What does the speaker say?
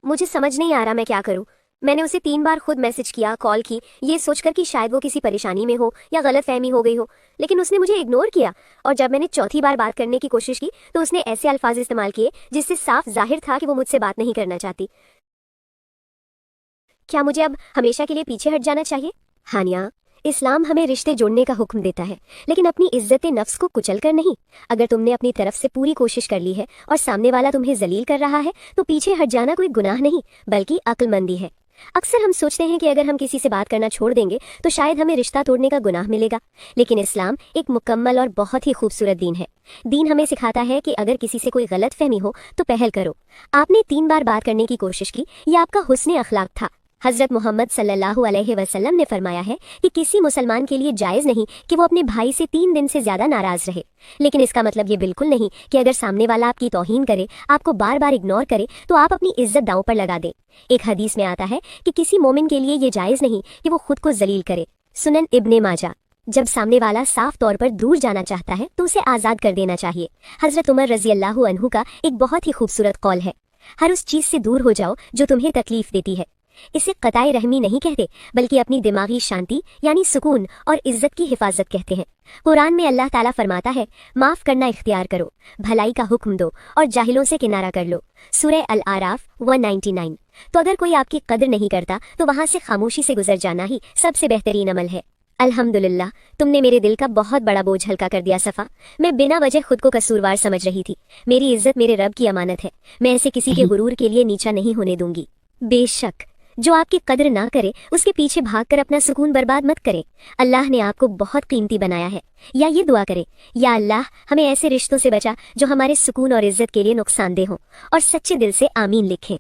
मुझे समझ नहीं आ रहा मैं क्या करूं। मैंने उसे 3 बार खुद मैसेज किया, कॉल की, ये सोचकर कि शायद वो किसी परेशानी में हो या गलतफहमी हो गई हो, लेकिन उसने मुझे इग्नोर किया। और जब मैंने चौथी बार बात करने की कोशिश की तो उसने ऐसे अल्फाज इस्तेमाल किए जिससे साफ जाहिर था कि वो मुझसे बात नहीं करना चाहती। क्या मुझे अब हमेशा के लिए पीछे हट जाना चाहिए? हानिया, इस्लाम हमें रिश्ते जोड़ने का हुक्म देता है, लेकिन अपनी इज्जत नफ्स को कुचल कर नहीं। अगर तुमने अपनी तरफ से पूरी कोशिश कर ली है और सामने वाला तुम्हें जलील कर रहा है तो पीछे हट जाना कोई गुनाह नहीं बल्कि अक्लमंदी है। अक्सर हम सोचते हैं कि अगर हम किसी से बात करना छोड़ देंगे तो शायद हमें रिश्ता तोड़ने का गुनाह मिलेगा, लेकिन इस्लाम एक मुकम्मल और बहुत ही खूबसूरत दीन है। दीन हमें सिखाता है कि अगर किसी से कोई गलत फहमी हो तो पहल करो। आपने 3 बार बात करने की कोशिश की, यह आपका हुस्न अखलाक था। हज़रत मोहम्मद सल्लल्लाहु अलैहि वसल्लम ने फरमाया है कि किसी मुसलमान के लिए जायज़ नहीं कि वो अपने भाई से 3 दिन से ज़्यादा नाराज़ रहे, लेकिन इसका मतलब ये बिल्कुल नहीं कि अगर सामने वाला आपकी तौहीन करे, आपको बार बार इग्नोर करे, तो आप अपनी इज्जत दांव पर लगा दें। एक हदीस में आता है कि किसी मोमिन के लिए ये जायज़ नहीं कि वो खुद को जलील करे। सुनन इब्ने माजा। जब सामने वाला साफ तौर पर दूर जाना चाहता है तो उसे आज़ाद कर देना चाहिए। हज़रत उमर रज़ी अल्लाहु अन्हु का एक बहुत ही खूबसूरत कौल है, हर उस चीज़ से दूर हो जाओ जो तुम्हें तकलीफ देती है। इसे क़ताए रहमी नहीं कहते बल्कि अपनी दिमागी शांति यानी सुकून और इज्जत की हिफाजत कहते हैं। कुरान में अल्लाह ताला फरमाता है, माफ़ करना इख्तियार करो, भलाई का हुक्म दो और जाहिलों से किनारा कर लो। सूरह अल आराफ 199। तो अगर कोई आपकी कदर नहीं करता तो वहाँ से खामोशी से गुजर जाना ही सबसे बेहतरीन अमल है। अल्हम्दुलिल्लाह, तुमने मेरे दिल का बहुत बड़ा बोझ हल्का कर दिया सफ़ा। मैं बिना वजह खुद को कसूरवार समझ रही थी। मेरी इज्जत मेरे रब की अमानत है, मैं ऐसे किसी के गुरूर के लिए नीचा नहीं होने दूंगी। बेशक जो आपकी कदर ना करे उसके पीछे भागकर अपना सुकून बर्बाद मत करें। अल्लाह ने आपको बहुत कीमती बनाया है। या ये दुआ करें, या अल्लाह हमें ऐसे रिश्तों से बचा जो हमारे सुकून और इज्जत के लिए नुकसानदेह हों, और सच्चे दिल से आमीन लिखें।